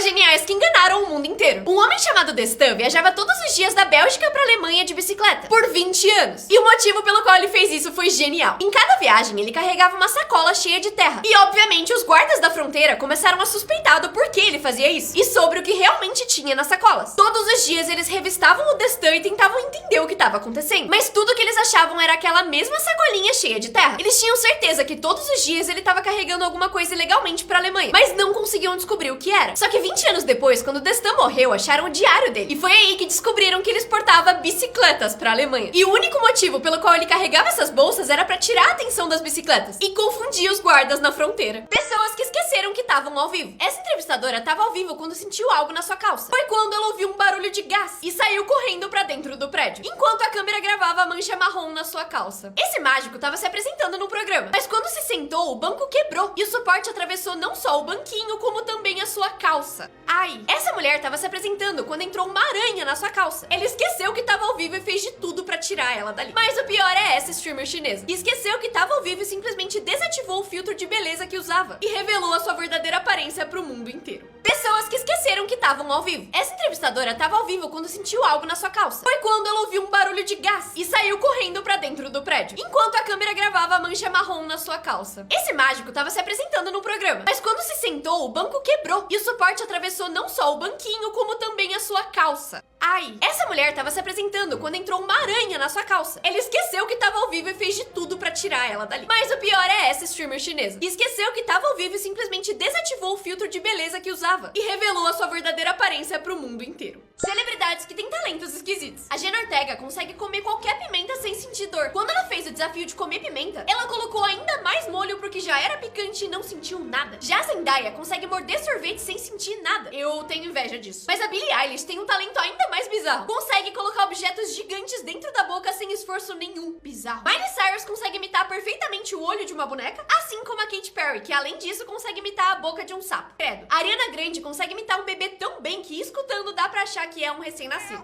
Histórias geniais que enganaram o mundo inteiro. Um homem chamado Destin viajava todos os dias da Bélgica pra Alemanha de bicicleta, por 20 anos. E o motivo pelo qual ele fez isso foi genial. Em cada viagem, ele carregava uma sacola cheia de terra. E, obviamente, os guardas da fronteira começaram a suspeitar do porquê ele fazia isso e sobre o que realmente tinha nas sacolas. Todos os dias, eles revistavam o Destin e tentavam entender o que estava acontecendo. Mas tudo que eles achavam era aquela mesma sacolinha cheia de terra. Eles tinham certeza que todos os dias ele estava carregando alguma coisa ilegalmente pra Alemanha, mas não conseguiam descobrir o que era. Só que 20 anos depois, quando Destin morreu, acharam o diário dele. E foi aí que descobriram que ele exportava bicicletas pra Alemanha. E o único motivo pelo qual ele carregava essas bolsas era pra tirar a atenção das bicicletas e confundir os guardas na fronteira. Pessoas que esqueceram que estavam ao vivo. Essa entrevistadora estava ao vivo quando sentiu algo na sua calça. Foi quando ela ouviu um barulho de gás e saiu correndo pra dentro do prédio, enquanto a câmera gravava a mancha marrom na sua calça. Esse mágico estava se apresentando no programa, mas quando se sentou, o banco quebrou e o suporte atravessou não só o banquinho, como também a sua calça. Ai! Essa mulher estava se apresentando quando entrou uma aranha na sua calça. Ele esqueceu que estava ao vivo e fez de tudo pra tirar ela dali. Mas o pior é essa streamer chinesa. Esqueceu que estava ao vivo e simplesmente desativou o filtro de beleza que usava e revelou a sua verdadeira aparência pro mundo inteiro. Pessoas que esqueceram que estavam ao vivo. Essa entrevistadora estava ao vivo quando sentiu algo na sua calça. Foi quando ela ouviu um barulho de gás e saiu correndo pra dentro do prédio, enquanto a câmera gravava a mancha marrom na sua calça. Esse mágico estava se apresentando no programa, mas quando se sentou, o banco quebrou e o suporte atravessou não só o banquinho, como também a sua calça. Ai! Essa mulher estava se apresentando quando entrou uma aranha na sua calça. Ele esqueceu que estava ao vivo e fez de tudo pra tirar ela dali. Mas o pior é essa streamer chinesa. Esqueceu que estava ao vivo e simplesmente desativou o filtro de beleza que usava e revelou a sua verdadeira aparência pro mundo inteiro. Celebridades que têm talentos esquisitos. A Jenna Ortega consegue comer qualquer pimenta sem sentir dor. Quando ela fez o desafio de comer pimenta, ela colocou ainda mais molho pro que já era picante e não sentiu nada. Já a Zendaya consegue morder sorvete sem sentir nada. Eu tenho inveja disso. Mas a Billie Eilish tem um talento ainda mais bizarro. Consegue colocar objetos gigantes dentro da boca sem esforço nenhum. Bizarro. Miley Cyrus consegue imitar perfeitamente o olho de uma boneca, assim como a Katy Perry, que além disso consegue imitar a boca de um sapo. Credo. A Ariana Grande consegue imitar um bebê tão bem que escutando dá pra achar que é um recém-nascido.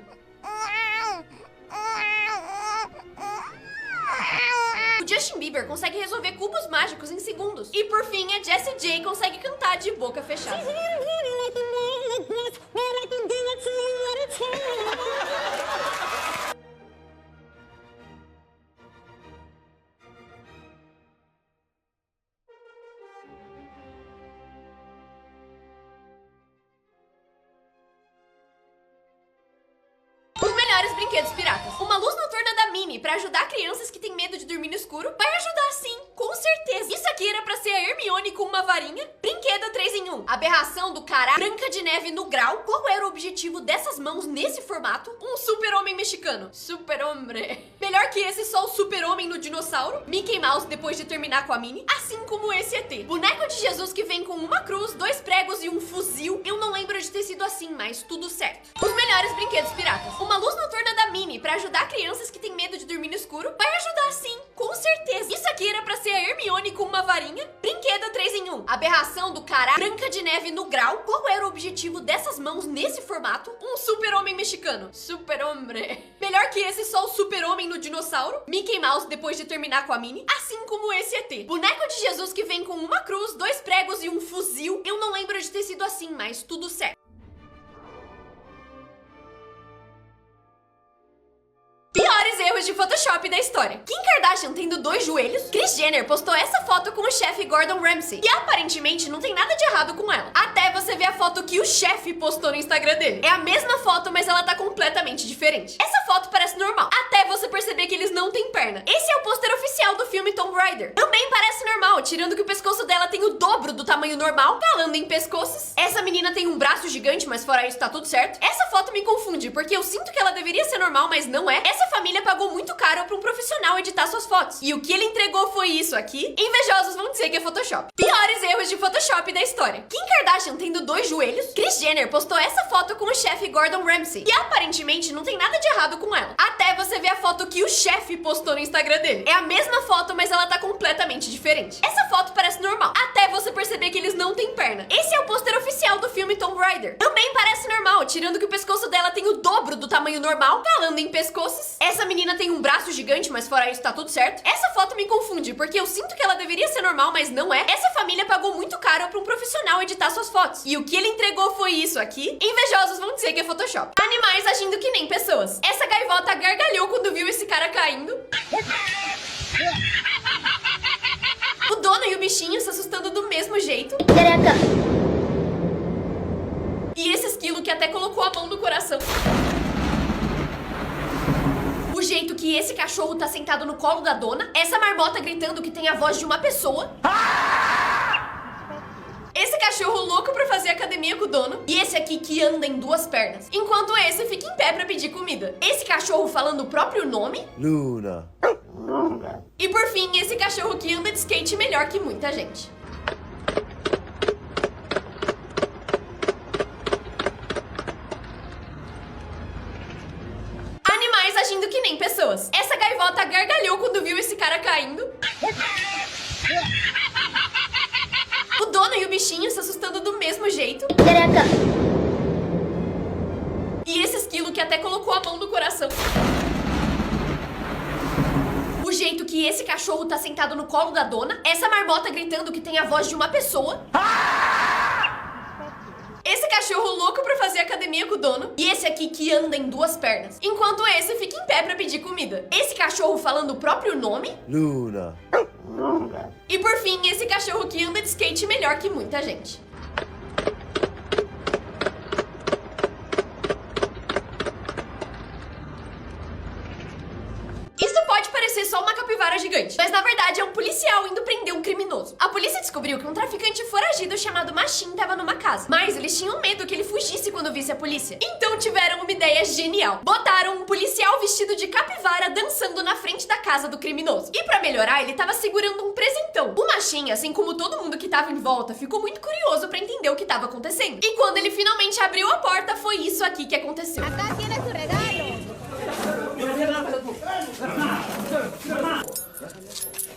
O Justin Bieber consegue resolver cubos mágicos em segundos. E por fim, a Jessie J consegue cantar de boca fechada. Melhores brinquedos piratas. Uma luz noturna da Minnie pra ajudar crianças que têm medo de dormir no escuro. Vai ajudar sim, com certeza. Isso aqui era pra ser a Hermione com uma varinha. Brinquedo 3 em 1. Aberração do caralho. Branca de Neve no grau. Qual era o objetivo dessas mãos nesse formato? Um super-homem mexicano. Super-homem. Melhor que esse, só o super-homem no dinossauro. Mickey Mouse depois de terminar com a Minnie. Assim como esse ET. Boneco de Jesus que vem com uma cruz, 2 pregos e um fuzil. Eu não lembro de ter sido assim, mas tudo certo. Os melhores brinquedos piratas. Uma luz noturna da Minnie pra ajudar crianças que têm medo de dormir no escuro. Vai ajudar sim, com certeza. Isso aqui era pra ser a Hermione com uma varinha. Brinquedo 3 em 1. Aberração do caralho. Branca de Neve no grau. Qual era o objetivo dessas mãos nesse formato? Um super-homem mexicano. Super-homem. Melhor que esse, só o super-homem no dinossauro. Mickey Mouse depois de terminar com a Minnie. Assim como esse ET. Boneco de Jesus que vem com uma cruz, 2 pregos e um fuzil. Eu não lembro de ter sido assim, mas tudo certo. Piores erros de Photoshop da história. Kim Kardashian tendo 2 joelhos. Kris Jenner postou essa foto com o chefe Gordon Ramsay. E aparentemente não tem nada de errado com ela. Até você ver a foto que o chefe postou no Instagram dele. É a mesma foto, mas ela tá completamente diferente. Essa foto parece normal. Até você perceber que eles não têm perna. Esse é o pôster oficial do filme Tomb Raider. Também parece normal, tirando que o pescoço dela tem o dobro do tamanho normal. Falando em pescoços, essa menina tem um braço gigante, mas fora isso tá tudo certo. Essa foto me confunde, porque eu sinto que ela deveria ser normal, mas não é. Essa família pagou muito caro pra um profissional editar suas fotos. E o que ele entregou foi isso aqui. Invejosos vão dizer que é Photoshop. Piores erros de Photoshop da história. Kim Kardashian tendo 2 joelhos. Kris Jenner postou essa foto com o chefe Gordon Ramsay. E aparentemente não tem nada de errado com ela. Até você ver a foto que o chefe postou no Instagram dele. É a mesma foto, mas ela tá completamente diferente. Essa foto parece normal. Até você perceber que eles não têm perna. Esse é o pôster oficial inicial do filme Tomb Raider. Também parece normal, tirando que o pescoço dela tem o dobro do tamanho normal. Falando em pescoços, essa menina tem um braço gigante, mas fora isso tá tudo certo. Essa foto me confunde, porque eu sinto que ela deveria ser normal, mas não é. Essa família pagou muito caro pra um profissional editar suas fotos. E o que ele entregou foi isso aqui. Invejosos vão dizer que é Photoshop. Animais agindo que nem pessoas. Essa gaivota gargalhou quando viu esse cara caindo. O dono e o bichinho se assustando do mesmo jeito. Caraca. E esse esquilo que até colocou a mão no coração. O jeito que esse cachorro tá sentado no colo da dona. Essa marmota gritando que tem a voz de uma pessoa. Esse cachorro louco pra fazer academia com o dono. E esse aqui que anda em duas pernas. Enquanto esse fica em pé pra pedir comida. Esse cachorro falando o próprio nome. Luna. E por fim, esse cachorro que anda de skate melhor que muita gente. Animais agindo que nem pessoas. Essa gaivota gargalhou quando viu esse cara caindo. O dono e o bichinho se assustando do mesmo jeito. Caraca. E esse esquilo que até colocou a mão no coração. O jeito que esse cachorro tá sentado no colo da dona. Essa marmota gritando que tem a voz de uma pessoa. Esse cachorro louco pra fazer academia com o dono. E esse aqui que anda em duas pernas. Enquanto esse fica em pé pra pedir comida. Esse cachorro falando o próprio nome. Luna. E por fim, esse cachorro que anda de skate melhor que muita gente. Isso pode parecer só uma capivara gigante, mas na verdade é um policial indo prender um criminoso. A polícia descobriu que um traficante foragido chamado Machin tava numa casa, mas eles tinham medo que ele fugisse quando visse a polícia. Então tiveram uma ideia genial. Botaram um policial vestido de capivara dançando na frente da casa do criminoso. E pra melhorar, ele tava segurando um presentão. O Machin, assim como todo mundo que tava em volta, ficou muito curioso pra entender o que tava acontecendo. E quando ele finalmente abriu a porta, foi isso aqui que aconteceu. Acá tienes tu regalo.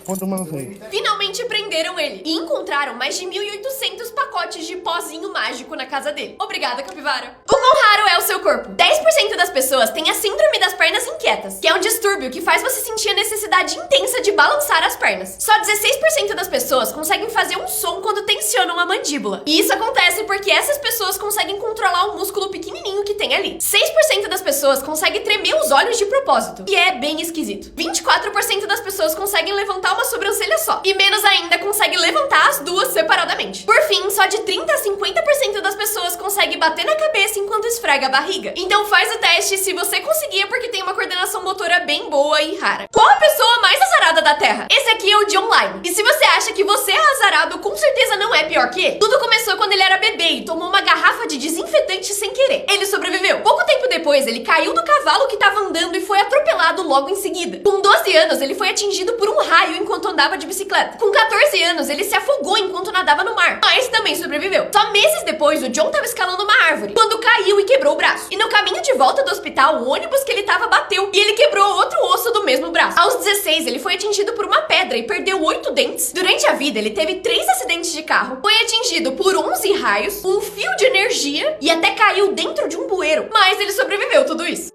Quanto mais aí? Finalmente prenderam ele e encontraram mais de 1.800 pacotes de pozinho mágico na casa dele. Obrigada, capivara. O quão raro é o seu corpo? 10% das pessoas têm a síndrome das pernas inquietas, que é um distúrbio que faz você sentir a necessidade intensa de balançar as pernas. Só 16% das pessoas conseguem fazer um som quando tensionam a mandíbula. E isso acontece porque essas pessoas conseguem controlar o músculo pequenininho que tem ali. 6% das pessoas conseguem tremer os olhos de propósito. E é bem esquisito. 24% das pessoas conseguem levantar uma sobrancelha só. E menos ainda consegue levantar as duas separadamente. Por fim, só de 30 a 50% das pessoas conseguem bater na cabeça enquanto esfrega a barriga. Então faz o teste, se você conseguir é porque tem uma coordenação motora bem boa e rara. Qual a pessoa mais azarada da Terra? Esse aqui é o John Lime. E se você acha que você é azarado, com certeza não é pior que ele. Tudo começou quando ele era bebê e tomou uma garrafa de desinfetante sem querer. Ele sobreviveu. Pouco tempo depois, ele caiu do cavalo que estava andando e foi atropelado logo em seguida. Com 12 anos, ele foi atingido por um raio enquanto andava de bicicleta. Com 14 anos, ele se afogou enquanto nadava no mar, mas também sobreviveu. Só meses depois, o John estava escalando uma árvore, quando caiu e quebrou o braço. E no caminho de volta do hospital, o ônibus que ele tava bateu e ele quebrou outro osso do mesmo braço. Aos 16, ele foi atingido por uma pedra e perdeu 8 dentes. Durante a vida, ele teve 3 acidentes de carro, foi atingido por 11 raios, um fio de energia e até caiu dentro de um bueiro. Mas ele sobreviveu tudo isso.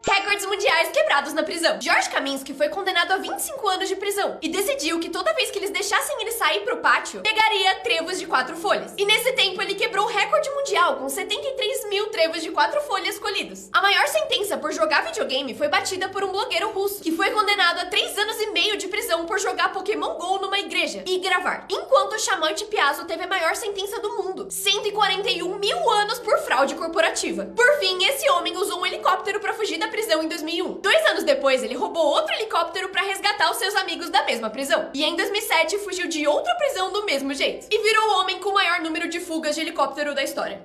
Recordes mundiais quebrados na prisão. George Kaminsky foi condenado a 25 anos de prisão e decidiu que toda vez que eles deixassem ele sair pro pátio, pegaria trevos de 4 folhas. E nesse tempo ele quebrou o recorde mundial com 73 mil trevos de 4 folhas colhidos. A maior sentença por jogar videogame foi batida por um blogueiro russo, que foi condenado a 3 anos e meio de prisão por jogar Pokémon GO numa igreja e gravar. Enquanto o Shamanti Piazza teve a maior sentença do mundo, 141 mil anos por fraude corporativa. Por fim, esse homem usou um helicóptero pra fugir da prisão em 2001. 2 anos depois, ele roubou outro helicóptero pra resgatar os seus amigos da mesma prisão. E em 2007, fugiu de outra prisão do mesmo jeito. E virou o homem com o maior número de fugas de helicóptero da história.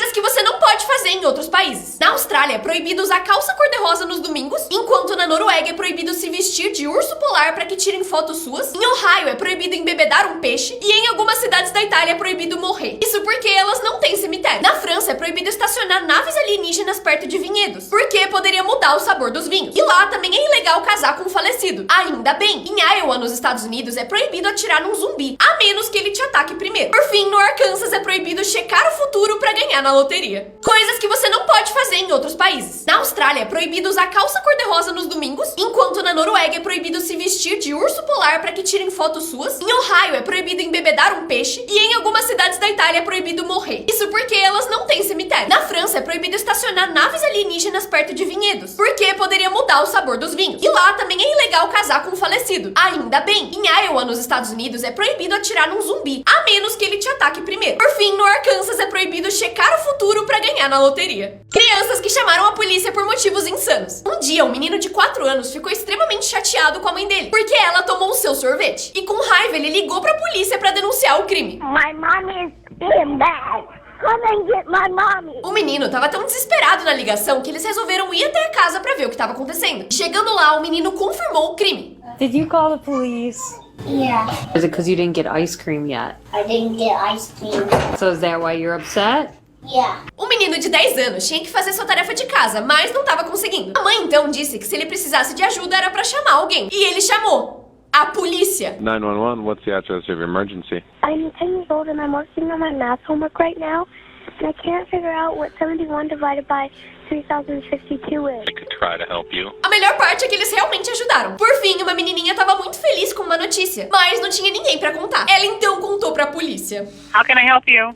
Coisas que você não pode fazer em outros países. Na Austrália é proibido usar calça cor-de-rosa nos domingos, enquanto na Noruega é proibido se vestir de urso polar para que tirem fotos suas. Em Ohio é proibido embebedar um peixe e em algumas cidades da Itália é proibido morrer. Isso porque elas não têm cemitério. Na França é proibido estacionar naves alienígenas perto de vinhedos, porque poderia mudar o sabor dos vinhos. E lá também é ilegal casar com um falecido. Ainda bem, em Iowa, nos Estados Unidos, é proibido atirar num zumbi, a menos que ele te ataque primeiro. Por fim, no Arkansas é proibido checar o futuro pra ganhar na loteria. Coisas que você não pode fazer em outros países. Na Austrália é proibido usar calça cor-de-rosa nos domingos, enquanto na Noruega é proibido se vestir de urso polar para que tirem fotos suas. Em Ohio é proibido embebedar um peixe e em algumas cidades da Itália é proibido morrer. Isso porque elas não têm cemitério. Na França é proibido estacionar naves alienígenas perto de vinhedos, porque poderia mudar o sabor dos vinhos. E lá também é ilegal casar com um falecido. Ainda bem, em Iowa, nos Estados Unidos, é proibido atirar num zumbi, a menos que ele te ataque primeiro. Por fim, no Arkansas é proibido checar o futuro pra ganhar na loteria. Crianças que chamaram a polícia por motivos insanos. Um dia, um menino de 4 anos ficou extremamente chateado com a mãe dele, porque ela tomou o seu sorvete. E com raiva, ele ligou pra polícia pra denunciar o crime. My mom is being bad. Come and get my mommy. O menino tava tão desesperado na ligação que eles resolveram ir até a casa pra ver o que tava acontecendo. Chegando lá, o menino confirmou o crime. Did you call the police? Yeah, Is it because you didn't get ice cream yet? I didn't get ice cream. So is that why you're upset? Yeah. O menino de 10 anos tinha que fazer sua tarefa de casa, mas não tava conseguindo. A mãe então disse que se ele precisasse de ajuda era pra chamar alguém. E ele chamou a polícia. 911, what's the address of your emergency? I'm 10 years old and I'm working on my math homework right now, and I can't figure out what 71 divided by 3052 is. I could try to help you. A melhor parte é que eles realmente ajudaram. Por fim, uma menininha tava muito feliz com uma notícia, mas não tinha ninguém pra contar. Ela então contou pra polícia. How can I help you?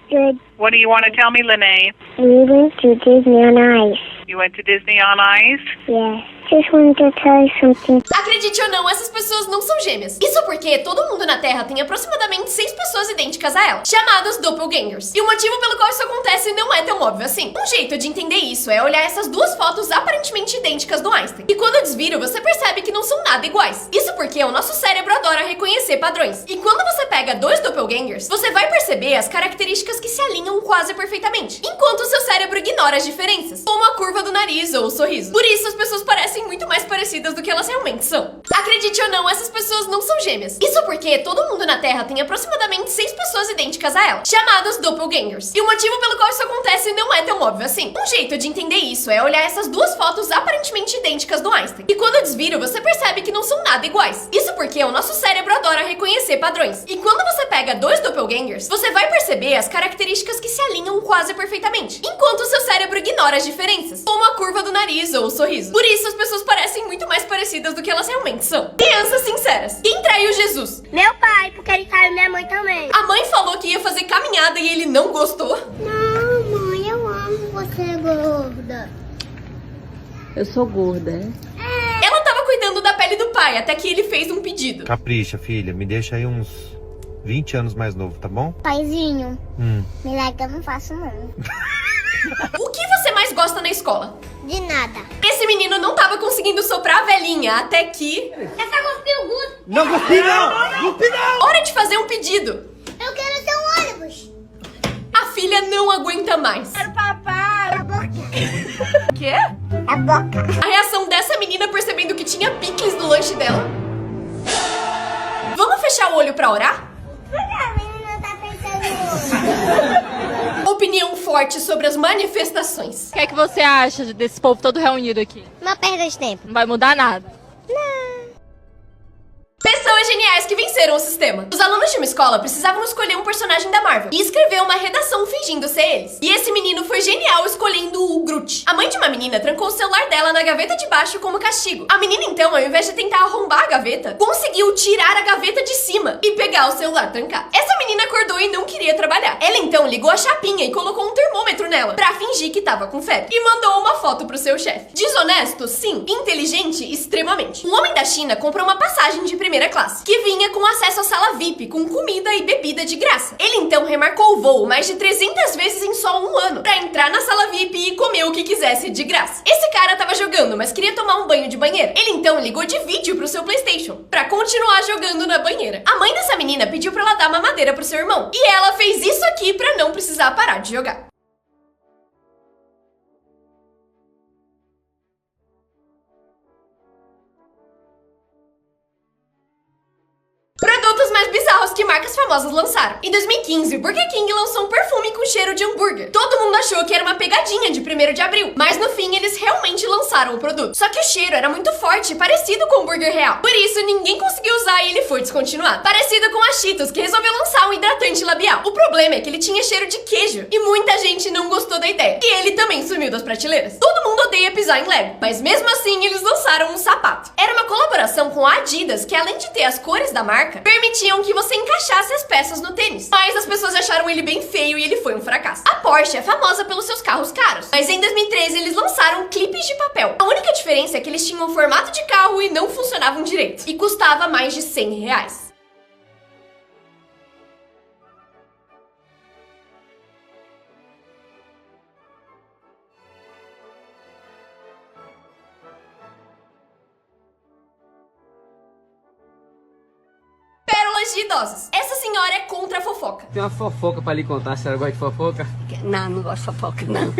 Good. What do you want to tell me, Lene? We went to Disney on Ice. You went to Disney on Ice? Yeah. Just wanted to tell you something. Acredite ou não, essas pessoas não são gêmeas. Isso porque todo mundo na Terra tem aproximadamente 6 pessoas idênticas a ela, chamadas doppelgangers. E o motivo pelo qual isso acontece não é tão óbvio assim. Um jeito de entender isso é olhar essas duas fotos aparentemente idênticas do Einstein. E quando desvira, você percebe que não são nada iguais. Isso porque o nosso cérebro adora reconhecer padrões. E quando você pega dois doppelgangers, você vai perceber as características que se alinham quase perfeitamente, enquanto o seu cérebro ignora as diferenças, como a curva do nariz ou o sorriso. Por isso, as pessoas parecem muito mais parecidas do que elas realmente são. Acredite ou não, essas pessoas não são gêmeas. Isso porque todo mundo na Terra tem aproximadamente 6 pessoas idênticas a ela, chamadas doppelgangers. E o motivo pelo qual isso acontece não é tão óbvio assim. Um jeito de entender isso é olhar essas duas fotos aparentemente idênticas do Einstein. E quando desvira, você percebe que não são nada iguais. Isso porque o nosso cérebro adora reconhecer padrões. E quando você pega dois doppelgangers, você vai perceber as características que se alinham quase perfeitamente, enquanto o seu cérebro ignora as diferenças, como a curva do nariz ou o sorriso. Por isso, as pessoas parecem muito mais parecidas do que elas realmente são. Crianças sinceras. Quem traiu Jesus? Meu pai, porque ele traiu minha mãe também. A mãe falou que ia fazer caminhada e ele não gostou? Não, mãe, eu amo você, gorda. Eu sou gorda. Ela tava cuidando da pele do pai, até que ele fez um pedido. Capricha, filha. Me deixa aí uns 20 anos mais novo, tá bom? Paizinho, milagre eu não faço não. O que você mais gosta na escola? De nada. Esse menino não tava conseguindo soprar a velhinha, até que... Essa cuspiu o Guto. Não gostei não! Gostei não! Hora de fazer um pedido. Eu quero ser um ônibus. A filha não aguenta mais. Papai. A boca. Quê? A boca. A reação dessa menina percebendo que tinha picles no lanche dela. Vamos fechar o olho pra orar? A menina tá pensando Opinião forte sobre as manifestações. O que é que você acha desse povo todo reunido aqui? uma perda de tempo. Não vai mudar nada. Pessoas geniais que venceram o sistema. Os alunos de uma escola precisavam escolher um personagem da Marvel e escrever uma redação fingindo ser eles. E esse menino foi genial escolhendo o Groot. A mãe de uma menina trancou o celular dela na gaveta de baixo como castigo. A menina então, ao invés de tentar arrombar a gaveta, conseguiu tirar a gaveta de cima e pegar o celular trancado. Essa menina acordou e não queria trabalhar. Ela então ligou a chapinha e colocou um termômetro nela pra fingir que tava com febre e mandou uma foto pro seu chefe. Desonesto? Sim. Inteligente? Extremamente. Um homem da China comprou uma passagem de primeira classe, que vinha com acesso à sala VIP, com comida e bebida de graça. Ele então remarcou o voo mais de 300 vezes em só um ano, pra entrar na sala VIP e comer o que quisesse de graça. Esse cara tava jogando, mas queria tomar um banho de banheira. Ele então ligou de vídeo pro seu PlayStation, pra continuar jogando na banheira. A mãe dessa menina pediu pra ela dar mamadeira pro seu irmão, e ela fez isso aqui pra não precisar parar de jogar. bizarros que marcas famosas lançaram. Em 2015, o Burger King lançou um perfume com cheiro de hambúrguer. Todo mundo achou que era uma pegadinha de 1º de abril, mas no fim eles realmente lançaram o produto. Só que o cheiro era muito forte e parecido com o hambúrguer real. Por isso, ninguém conseguiu usar e ele foi descontinuado. Parecido com a Cheetos, que resolveu lançar um hidratante labial. O problema é que ele tinha cheiro de queijo e muita gente não gostou da ideia. E ele também sumiu das prateleiras. Todo mundo odeia pisar em Lego, mas mesmo assim eles lançaram um sapato. Era uma colaboração com a Adidas, que além de ter as cores da marca, permitiam que você encaixasse as peças no tênis. Mas as pessoas acharam ele bem feio e ele foi um fracasso. A Porsche é famosa pelos seus carros caros, mas em 2013 eles lançaram clipes de papel. A única diferença é que eles tinham formato de carro e não funcionavam direito. E custava mais de R$100. Pérolas de idosos. Essa senhora é contra a fofoca. Tem uma fofoca pra lhe contar, a senhora gosta de fofoca? Não, não gosto de fofoca, não.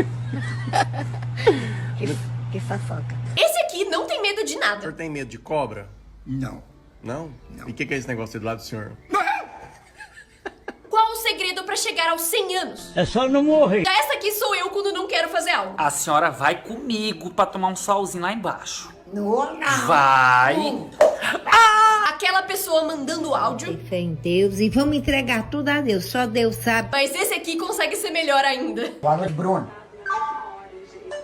que fofoca. Esse aqui não tem medo de O nada. senhor tem medo de cobra? Não. Não? E o que é esse negócio aí do lado do senhor? Qual o segredo pra chegar aos 100 anos? É só não morrer. Já essa aqui sou eu quando não quero fazer algo. A senhora vai comigo pra tomar um solzinho lá embaixo. Não. Vai! Aquela pessoa mandando áudio. Tem fé em Deus e vamos entregar tudo a Deus. Só Deus sabe. Mas esse aqui consegue ser melhor ainda. Boa noite, Bruno.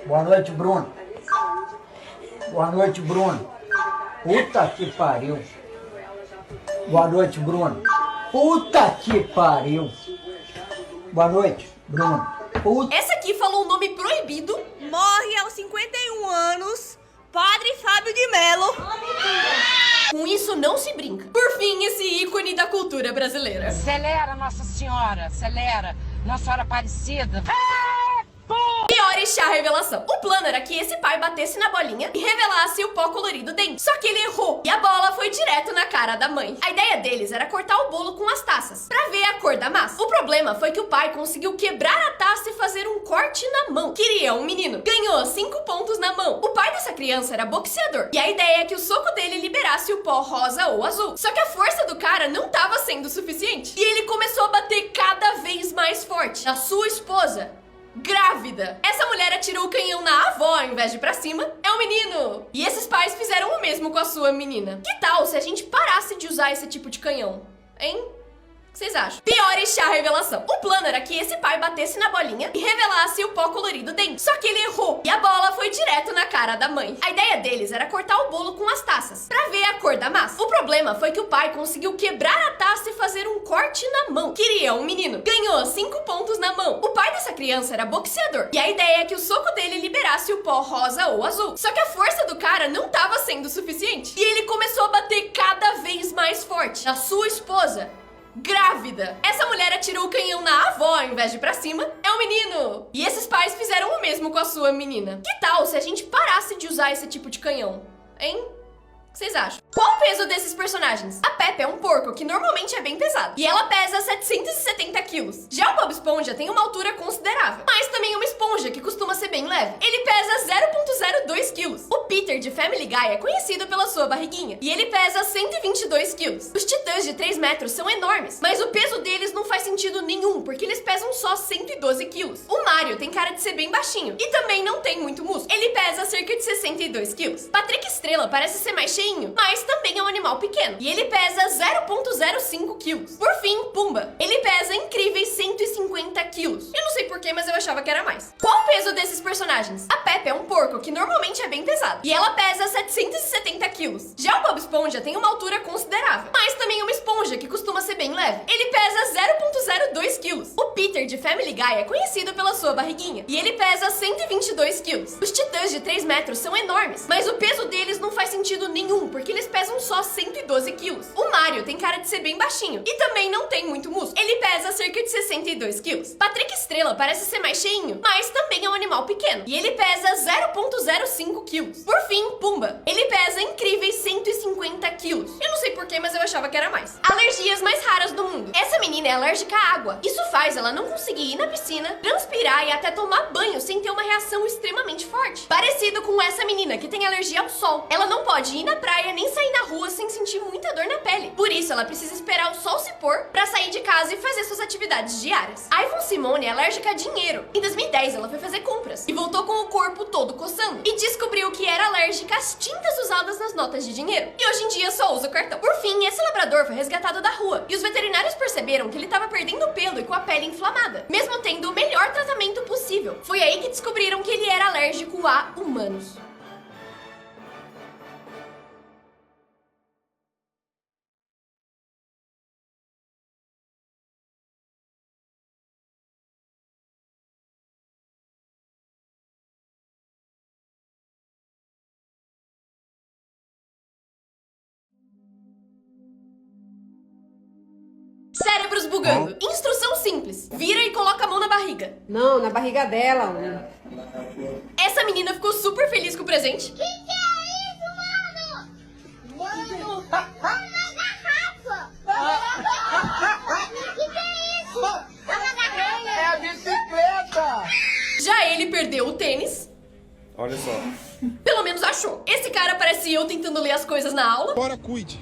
Boa noite, Bruno. Boa noite, Bruno. Puta que pariu. Boa noite, Bruno. Puta que pariu. Boa noite, Bruno. Puta. Essa aqui falou um nome proibido. Morre aos 51 anos, Padre Fábio de Mello. Com isso não se brinca. Por fim, esse ícone da cultura brasileira. Acelera, Nossa Senhora, acelera. Nossa Senhora Aparecida. Pior e chá revelação. O plano era que esse pai batesse na bolinha e revelasse o pó colorido dentro. Só que ele errou e a bola foi direto na cara da mãe. A ideia deles era cortar o bolo com as taças pra ver a cor da massa. O problema foi que o pai conseguiu quebrar a taça e fazer um corte na mão. Queria um menino. Ganhou 5 pontos na mão. O pai dessa criança era boxeador e a ideia é que o soco dele liberasse o pó rosa ou azul. Só que a força do cara não tava sendo suficiente e ele começou a bater cada vez mais forte na sua esposa, grávida. Essa mulher atirou o canhão na avó ao invés de pra cima. É um menino. E esses pais fizeram o mesmo com a sua menina. Que tal se a gente parasse de usar esse tipo de canhão? Hein? O que vocês acham? Pior e chá revelação. O plano era que esse pai batesse na bolinha e revelasse o pó colorido dentro. Só que ele errou e a bola foi direto na cara da mãe. A ideia deles era cortar o bolo com as taças pra ver a cor da massa. O problema foi que o pai conseguiu quebrar a taça e fazer um corte na mão. Queria um menino. Ganhou 5 pontos na mão. O pai dessa criança era boxeador e a ideia é que o soco dele liberasse o pó rosa ou azul. Só que a força do cara não tava sendo suficiente e ele começou a bater cada vez mais forte na sua esposa, grávida. Essa mulher atirou o canhão na avó ao invés de pra cima. É um menino. E esses pais fizeram o mesmo com a sua menina. Que tal se a gente parasse de usar esse tipo de canhão? Hein? O que vocês acham? Qual o peso desses personagens? A Peppa é um porco que normalmente é bem pesado e ela pesa 770 quilos. Já o Bob Esponja tem uma altura considerável, mas também é uma esponja que costuma ser bem leve. Ele pesa 0,02 quilos. O Peter de Family Guy é conhecido pela sua barriguinha e ele pesa 122 quilos. Os titãs de 3 metros são enormes, mas o peso deles não faz sentido nenhum porque eles pesam só 112 quilos. O Mario tem cara de ser bem baixinho e também não tem muito músculo. Ele pesa cerca de 62 quilos. Patrick Estrela parece ser mais cheinho, mas também é um animal pequeno e ele pesa 0,05 quilos. Por fim, Pumba. Ele pesa incríveis 150 quilos. Eu não sei porquê, mas eu achava que era mais. Qual o peso desses personagens? A Peppa é um porco que normalmente é bem pesado e ela pesa 770 quilos. Já o Bob Esponja tem uma altura considerável, mas também é uma esponja que costuma ser bem leve. Ele pesa 0,02 quilos. O Peter de Family Guy é conhecido pela sua barriguinha e ele pesa 122 quilos. Os titãs de 3 metros são enormes, mas o peso deles não faz sentido nenhum porque eles pesam só 112 quilos. O Mario tem cara de ser bem baixinho e também não tem muito músculo. Ele pesa cerca de 62 quilos. Patrick Estrela parece ser mais cheinho, mas também é um animal pequeno e ele pesa 0,05 quilos. Por fim, Pumba. Ele pesa incríveis 150 quilos. Eu não sei sei porquê, mas eu achava que era mais. Alergias mais raras do mundo. Essa menina é alérgica à água. Isso faz ela não conseguir ir na piscina, transpirar e até tomar banho sem ter uma reação extremamente forte. Parecido com essa menina que tem alergia ao sol. Ela não pode ir na praia nem sair na rua sem sentir muita dor na pele. Por isso, ela precisa esperar o sol se pôr pra sair de casa e fazer suas atividades diárias. A Yvonne Simone é alérgica a dinheiro. Em 2010, ela foi fazer compras e voltou com o corpo todo coçando. E descobriu que era alérgica às tintas usadas nas notas de dinheiro. E hoje em dia só usa o cartão. Por fim, esse labrador foi resgatado da rua. E os veterinários perceberam que ele estava perdendo pelo e com a pele inflamada, mesmo tendo o melhor tratamento possível. Foi aí que descobriram que ele era alérgico a humanos. Cérebros bugando. Instrução simples. Vira e coloca a mão na barriga. Não, na barriga dela. Essa menina ficou super feliz com o presente. Que é isso, mano? Mano! Uma garrafa! Que é isso? Uma garrafa! É a bicicleta! Já ele perdeu o tênis. Olha só. Pelo menos achou. Esse cara parece eu tentando ler as coisas na aula. Fora, cuide.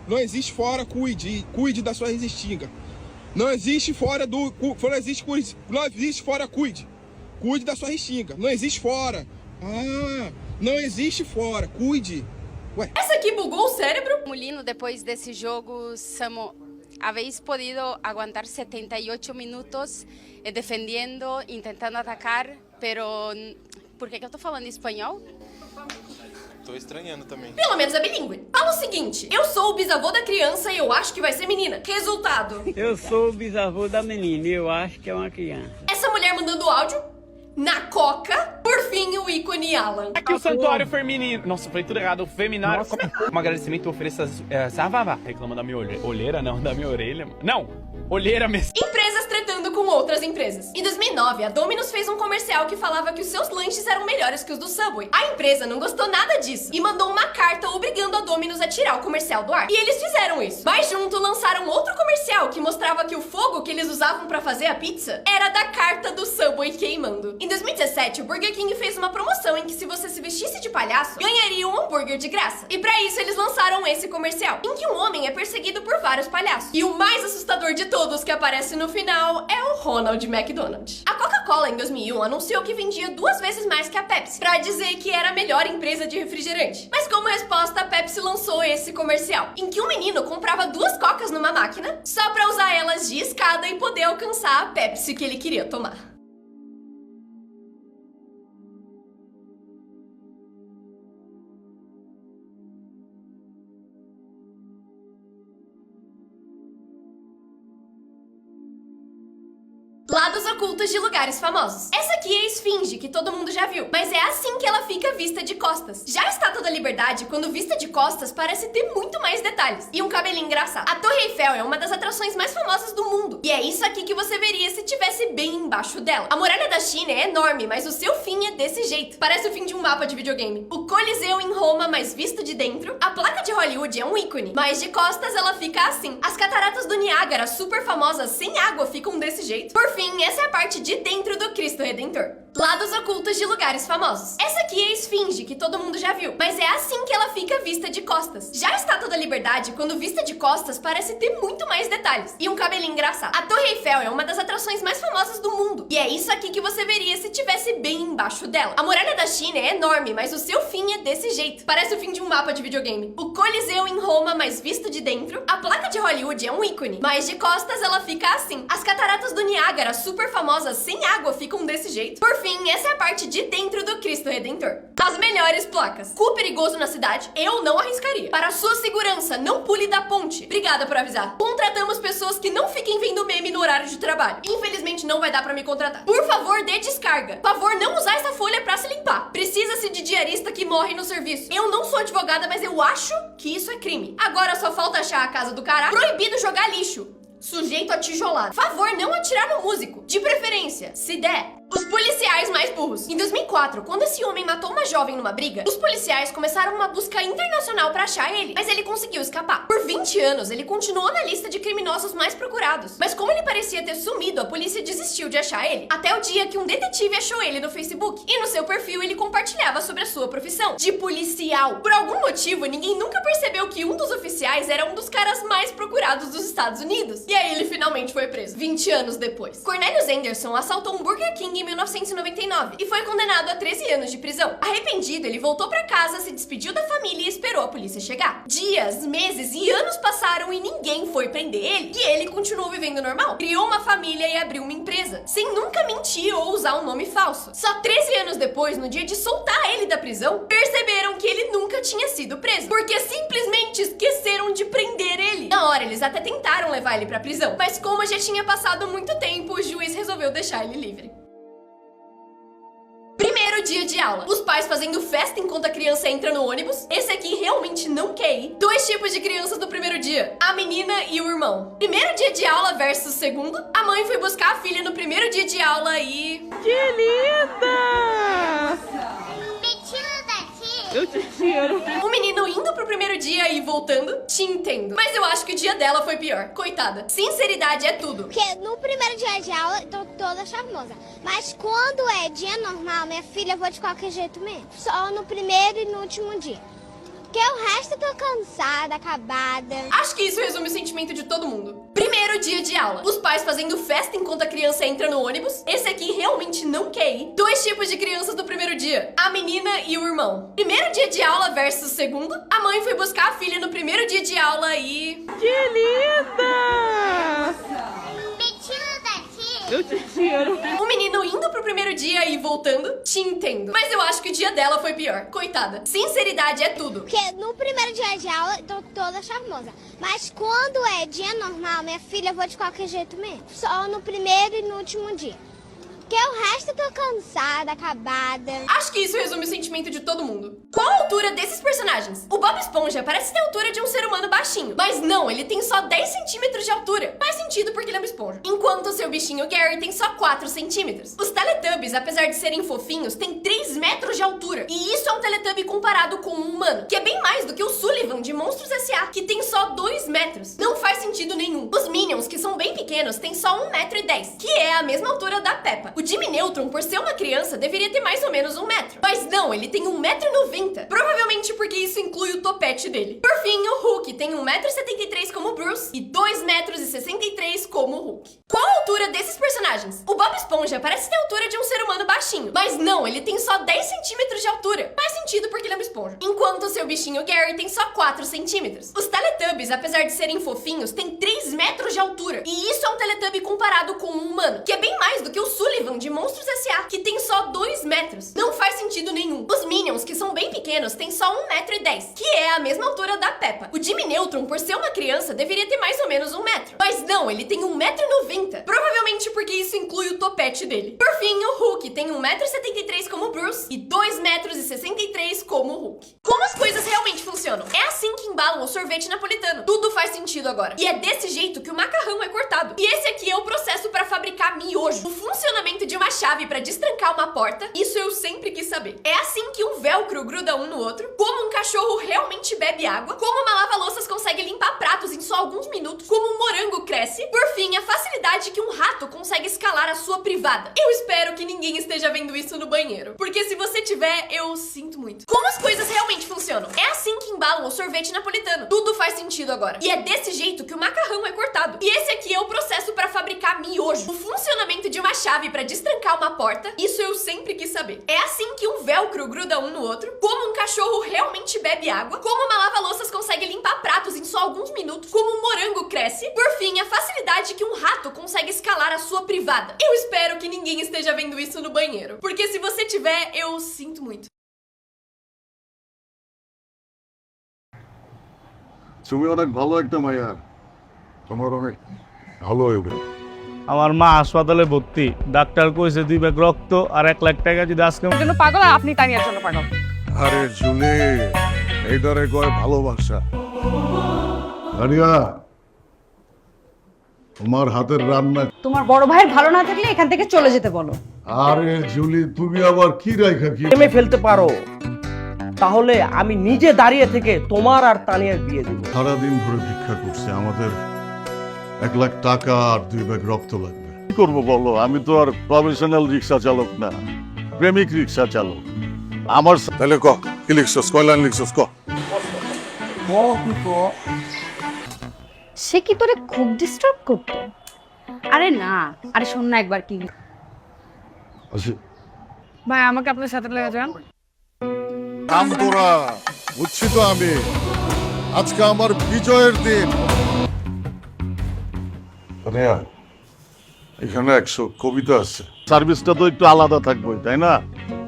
Não existe fora, cuide. Cuide da sua resistinga. Não existe fora do... Não existe fora, cuide. Cuide da sua restinga. Não existe fora. Ah, não existe fora. Cuide. Ué. Essa aqui bugou o cérebro. Molino, depois desse jogo, habéis podido aguantar 78 minutos defendendo, tentando atacar, pero... Por que eu tô falando espanhol? Tô estranhando também. Pelo menos é bilíngue. Fala o seguinte, eu sou o bisavô da criança e eu acho que vai ser menina. Resultado. Eu sou o bisavô da menina e eu acho que é uma criança. Essa mulher mandando áudio na coca. Por fim, o ícone Alan. Aqui o santuário feminino. Nossa, falei tudo errado. O feminário. Um agradecimento, eu ofereço Savavá. Reclama da minha olheira, não, da minha orelha. Não, olheira mesmo. Empresas tretando com outras empresas. Em 2009, a Domino's fez um comercial que falava que os seus lanches eram melhores que os do Subway. A empresa não gostou nada disso e mandou uma carta obrigando a Domino's a tirar o comercial do ar. E eles fizeram isso. Mas junto lançaram outro comercial que mostrava que o fogo que eles usavam pra fazer a pizza era da carta do Subway queimando. Em 2017, o Burger King fez uma promoção em que se você se vestisse de palhaço, ganharia um hambúrguer de graça. E pra isso eles lançaram esse comercial, em que um homem é perseguido por vários palhaços. E o mais assustador de todos que aparece no final é o Ronald McDonald. A Coca-Cola, em 2001, anunciou que vendia 2 vezes mais que a Pepsi, pra dizer que era a melhor empresa de refrigerante. Mas como resposta, a Pepsi lançou esse comercial, em que um menino comprava 2 cocas numa máquina, só pra usar elas de escada e poder alcançar a Pepsi que ele queria tomar. Lados ocultos de lugares famosos. Essa aqui é a esfinge, que todo mundo já viu, mas é assim que ela fica vista de costas. Já a Estátua da Liberdade, quando vista de costas, parece ter muito mais detalhes e um cabelinho engraçado. A Torre Eiffel é uma das atrações mais famosas do mundo, e é isso aqui que você veria se tivesse bem embaixo dela. A Muralha da China é enorme, mas o seu fim é desse jeito. Parece o fim de um mapa de videogame. O Coliseu em Roma, mas visto de dentro. A placa de Hollywood é um ícone, mas de costas ela fica assim. As cataratas do Niágara, super famosas, sem água, ficam desse jeito. Por fim, essa é a parte de dentro do Cristo Redentor. Lados ocultos de lugares famosos. Essa aqui é a esfinge, que todo mundo já viu, mas é assim que ela fica vista de costas. Já a Estátua da Liberdade, quando vista de costas, parece ter muito mais detalhes e um cabelinho engraçado. A Torre Eiffel é uma das atrações mais famosas do mundo, e é isso aqui que você veria se tivesse bem embaixo dela. A Muralha da China é enorme, mas o seu fim é desse jeito. Parece o fim de um mapa de videogame. O Coliseu em Roma, mas visto de dentro. A placa de Hollywood é um ícone, mas de costas ela fica assim. As cataratas do Niágara, super famosas, sem água, ficam desse jeito. Por fim, essa é a parte de dentro do Cristo Redentor. As melhores placas. Cu perigoso na cidade, eu não arriscaria. Para sua segurança, não pule da ponte. Obrigada por avisar. Contratamos pessoas que não fiquem vendo meme no horário de trabalho. Infelizmente não vai dar pra me contratar. Por favor, dê descarga. Por favor, não usar essa folha pra se limpar. Precisa-se de diarista que morre no serviço. Eu não sou advogada, mas eu acho que isso é crime. Agora só falta achar a casa do cara. Proibido jogar lixo. Sujeito a tijolada. Favor, não atirar no músico. De preferência, se der. Os policiais mais burros. Em 2004, quando esse homem matou uma jovem numa briga, os policiais começaram uma busca internacional pra achar ele, mas ele conseguiu escapar. Por 20 anos, ele continuou na lista de criminosos mais procurados. Mas como ele parecia ter sumido, a polícia desistiu de achar ele. Até o dia que um detetive achou ele no Facebook. E no seu perfil, ele compartilhava sobre a sua profissão, de policial. Por algum motivo, ninguém nunca percebeu que um dos oficiais era um dos caras mais procurados dos Estados Unidos. E aí ele finalmente foi preso, 20 anos depois. Cornelius Anderson assaltou um Burger King em 1999 e foi condenado a 13 anos de prisão. Arrependido, ele voltou pra casa, se despediu da família e esperou a polícia chegar. Dias, meses e anos passaram e ninguém foi prender ele, e ele continuou vivendo normal. Criou uma família e abriu uma empresa, sem nunca mentir ou usar um nome falso. Só 13 anos depois, no dia de soltar ele da prisão, perceberam que ele nunca tinha sido preso, porque simplesmente esqueceram de prender ele. Na hora, eles até tentaram levar ele pra prisão, mas como já tinha passado muito tempo, o juiz resolveu deixar ele livre. Primeiro dia de aula. Os pais fazendo festa enquanto a criança entra no ônibus. Esse aqui realmente não quer ir. Dois tipos de crianças no primeiro dia. A menina e o irmão. Primeiro dia de aula versus segundo. A mãe foi buscar a filha no primeiro dia de aula e... Que linda! Eu te tiro. O menino indo pro primeiro dia e voltando. Te entendo. Mas eu acho que o dia dela foi pior. Coitada. Sinceridade é tudo. Porque no primeiro dia de aula, eu tô toda charmosa. Mas quando é dia normal, minha filha, eu vou de qualquer jeito mesmo. Só no primeiro e no último dia. Porque o resto eu tô cansada, acabada. Acho que isso resume o sentimento de todo mundo. Primeiro dia de aula. Os pais fazendo festa enquanto a criança entra no ônibus. Esse aqui realmente não quer ir. Dois tipos de crianças no primeiro dia. A menina e o irmão. Primeiro dia de aula versus segundo. A mãe foi buscar a filha no primeiro dia de aula e... Que linda! Eu te tiro. O menino indo pro primeiro dia e voltando. Te entendo. Mas eu acho que o dia dela foi pior. Coitada. Sinceridade é tudo. Porque no primeiro dia de aula, eu tô toda charmosa. Mas quando é dia normal, minha filha, eu vou de qualquer jeito mesmo. Só no primeiro e no último dia. Porque o resto eu tô cansada, acabada. Acho que isso resume o sentimento de todo mundo. Qual a altura desses personagens? O Bob Esponja parece ter a altura de um ser humano baixinho. Mas não, ele tem só 10 centímetros de altura. Faz sentido porque ele é uma esponja. Enquanto o seu bichinho Gary tem só 4 centímetros. Os Teletubbies, apesar de serem fofinhos, têm 3 metros de altura. E isso é um Teletubby comparado com um humano, que é bem mais do que o Sullivan de Monstros S.A., que tem só 2 metros. Não faz sentido nenhum. Os Minions, que são bem pequenos, têm só 1,10 m, que é a mesma altura da Peppa. O Jimmy Neutron, por ser uma criança, deveria ter mais ou menos 1 metro. Mas não, ele tem 1,90 m. Provavelmente porque isso inclui o topete dele. Por fim, o Hulk tem 1,73 m como Bruce e 2,63 m como o Hulk. Qual a altura desses personagens? O Bob Esponja parece ter a altura de um ser humano baixinho. Mas não, ele tem só 10 centímetros de altura. Faz sentido porque ele é uma esponja. Enquanto o seu bichinho Gary tem só 4 centímetros. Os Teletubbies, apesar de serem fofinhos, têm 3 metros de altura. E isso é um Teletubby comparado com um humano, que é bem mais do que o Sullivan de Monstros S.A., que tem só 2 metros. Não faz sentido nenhum. Os Minions, que são bem pequenos, têm só 1,10 m, que é a mesma altura da Peppa. O Jimmy Neutron, por ser uma criança, deveria ter mais ou menos 1 metro. Mas não, ele tem 1,90 m. Provavelmente porque isso inclui o topete dele. Por fim, o Hulk tem 1,73 m como Bruce e 2,63 m como o Hulk. Como as coisas realmente funcionam? É assim que embalam o sorvete napolitano. Tudo faz sentido agora. E é desse jeito que o macarrão é cortado. E esse aqui é o processo para fabricar miojo. O funcionamento de uma chave para destrancar uma porta, isso eu sempre quis saber. É assim que um velcro gruda um no outro, como um cachorro realmente bebe água, como uma lava-louças consegue limpar pratos em só alguns minutos, como um morango cresce, por fim, a facilidade que um rato consegue escalar a sua privada. Eu espero que ninguém esteja vendo isso no banheiro, porque se você tiver, eu sinto muito. Como as coisas realmente funcionam? É assim que embalam o sorvete napolitano. Tudo faz sentido agora. E é desse jeito que o macarrão é cortado. E esse aqui é o processo para fabricar miojo. O funcionamento de uma chave para destrancar uma porta, isso eu sempre quis saber. É assim que um velcro gruda um no outro, como um cachorro realmente bebe água, como uma lava-louças consegue limpar pratos em só alguns minutos, como um morango cresce, por fim, a facilidade que um rato consegue escalar a sua privada. Eu espero que ninguém esteja vendo isso no banheiro, porque se você tiver, eu sinto muito. তুমি অনেক ভালো একটা মাইয়া তোমার অনেক ভালো হইবে আমার মা হাসপাতালে ভর্তি ডাক্তার কইছে 2 ব্যাগ রক্ত আর 1 লাখ টাকা যদি আজকে জন্য পাগল আর আপনি তানিয়ার জন্য পাগল। আরে জুলি এইটারে কয় ভালোবাসা আরিয়া তোমার হাতের রান্না তোমার বড় ভাইয়ের ভালো না থাকলে এখান থেকে চলে যেতে বলো। আরে জুলি, তুমি আবার কি রাইখা কি প্রেমে ফেলতে পারো তাহলে আমি নিজে দাঁড়িয়ে থেকে তোমার আর তানিয়ার বিয়ে দিব। সারাদিন ধরে ভিক্ষা করছে, আমাদের 1 লাখ টাকা আর 2 ব্যাগ রক্ত লাগবে। কি করবো বলো, আমি তো আর প্রফেশনাল রিক্সা চালক না, প্রেমিক রিক্সা চালক। আমার তাহলে কি লিখছস, কয় লাইন লিখছস ক। সে কি তোরে খুব ডিস্টার্ব করতো? আরে না, আরে শোন না একবার কি আচ্ছা ভাই, আমাকে আপনার সাথে লেগে যান। কাম তোরা, বুঝছি তো আমি, আজকে আমার বিজয়ের দিন। এখানে 100 কবিতা আছে, সার্ভিসটা তো একটু আলাদা থাকবে, তাই না?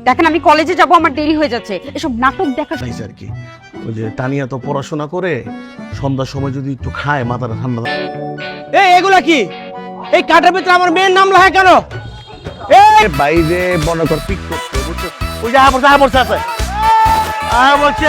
দেখেন আমি কলেজে যাব, আমার দেরি হয়ে যাচ্ছে, এসব নাটক দেখা আর কি ওই যে তানিয়া তো পড়াশোনা করে সন্ধ্যার সময় যদি একটু খায় মাথাটা ঠান্ডা। এই এগুলা কি? এই কার্ডের ভিতরে আমার মেয়ের নাম লেখা কেন? এই বাইরে মনে কর পিক করতে, বুঝছো? ওই যে বলছে আছে বলছে।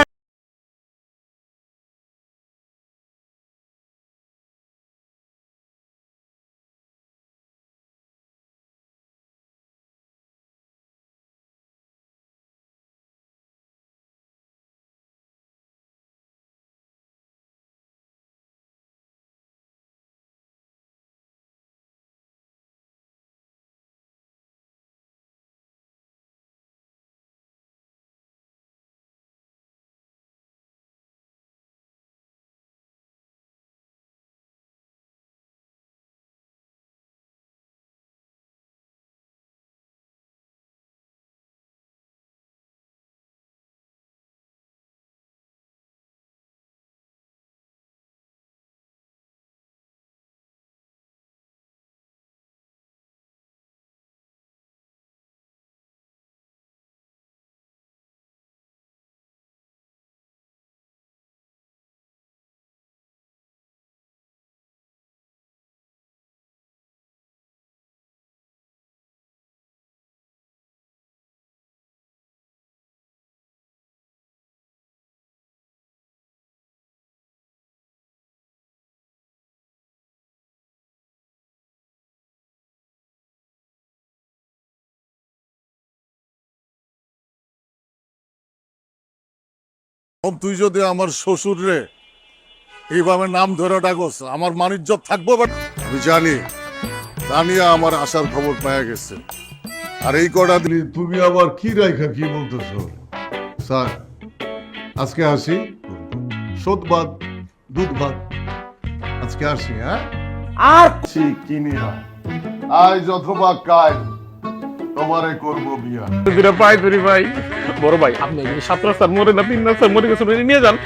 তুই যদি আমার শ্বশুর রে এইভাবে নাম ধরে ডাকস, আমার মানিজ্য থাকবো। বাট আমি জানি তানিয়া আমার আসার খবর পাওয়া গেছে, আর এই কটা দিলি তুমি আবার কি রাইখা কি বলতেছো? স্যার আজকে আসি, শোধবাদ দুধবাদ, আজকে আসি। হ্যাঁ আর কিনিয়া আজ অথবা কাল তোমারে করবো বিয়া। ভাই ভাই, বড় ভাই, আপনি 7 রাস্তার মোড়ে না 3 রাস্তার মোড়ে গেছেন, নিয়ে যান।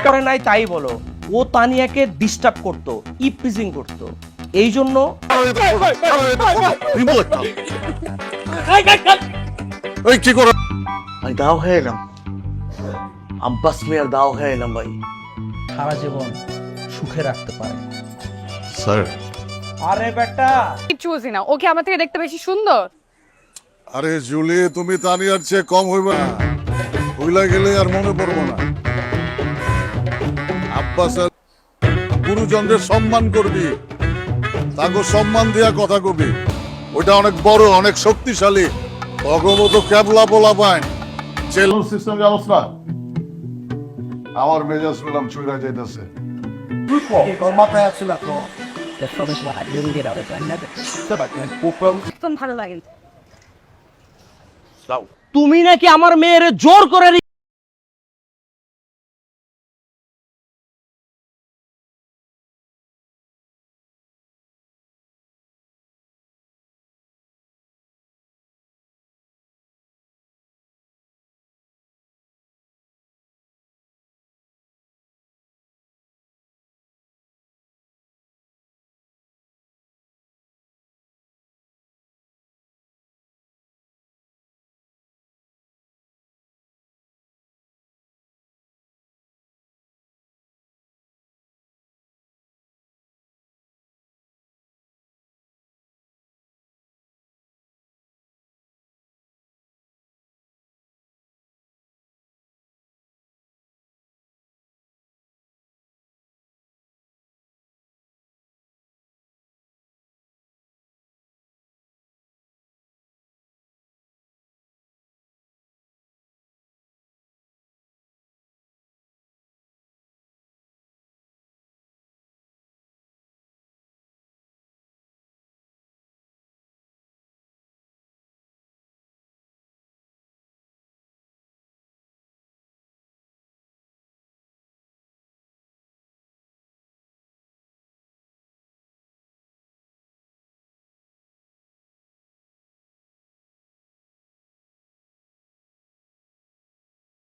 করে নাই তাই বলো, ও তানিয়াকে ডিস্টার্ব করতো, ইপটিজিং করতো, এই জন্য কি করো? আমি দাও হয়ে এলাম, আব্বাস মিয়ার দাও হয়ে এলাম ভাই, সারা জীবন সুখে রাখতে পারে। স্যার আরে বেটা কিচ্ছু বুঝি না, ওকে আমার থেকে দেখতে বেশি সুন্দর? আরে জুলি, তুমি তানিয়ার চেয়ে কম হইবে না, হইলা গেলে আর মনে পড়বো না। আব্বাস গুরুজনদের সম্মান করবি, তাকে সম্মান দিয়া কথা কবি, ওটা অনেক বড়, অনেক শক্তিশালী। অগমত ক্যাবলা বলা পায় চেলুন সিস্টেম জানোস না? আমার মেজাজ পেলাম চুরা যাইতেছে। ভালো লাগে। তুমি নাকি আমার মেয়ের জোর করে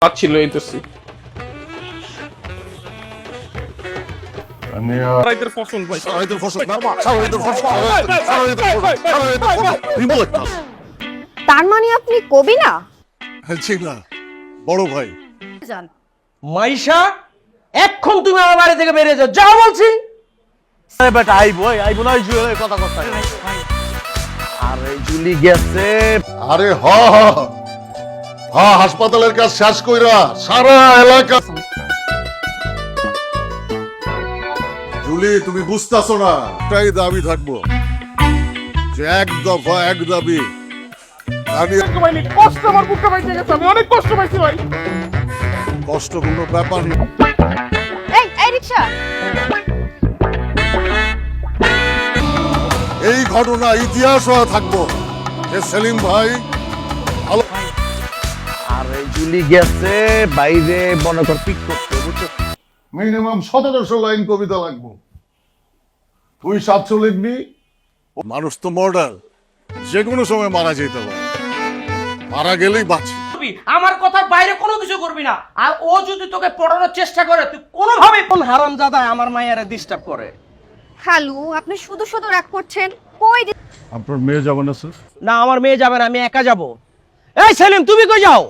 পাচ্ছিল এইতেছি সারাইতের ফসল ভাই সারাইতের ফসল সারাইতের ফসল তার মানে আপনি কবি না? ঠিক না, বড় ভাই। মাইশা এখন তুমি আমার বাড়ি থেকে বেরিয়ে যাও, যাও বলছি। আরে বেটা আইবো না জুয়েলের কথা কথা। আরে জুলি গেছে। আরে হাসপাতালের কাজ শেষ কইরা সারা এলাকা। জুলি তুমি বুঝতেছো না, একটাই দাবি থাকবো যে এক দফা এক দাবি। কষ্ট আমার বুকটা পাইতে গেছে, আমি অনেক কষ্ট পাইছি ভাই। কষ্ট কোনো ব্যাপার না। এই রিকশা, এই ঘটনা ইতিহাস হয়ে থাকবো যে সেলিম ভাই ভালো। আরে জুলি গেছে বাইরে মনে কর পিক করতে, বুঝছো? মিনিমাম 1700 লাইন কবিতা লাগবো। তুই 700 লিখবি। মানুষ তো মর্ডার, যে কোনো সময় মারা যেতে পারে, মারা গেলেই বাঁচি। আমার কথার বাইরে কোনো কিছু করবি না। আর ও যদি তোকে পড়ানোর চেষ্টা করে, তুই কোনোভাবে কোন হারামজাদা আমার মায়ের ডিস্টার্ব করে। খালু আপনি শুধু শুধু রাগ করছেন। কই আপনার মেয়ে যাবে না স্যার? না আমার মেয়ে যাবে না, আমি একা যাব। এই সেলিম তুমি কই যাও?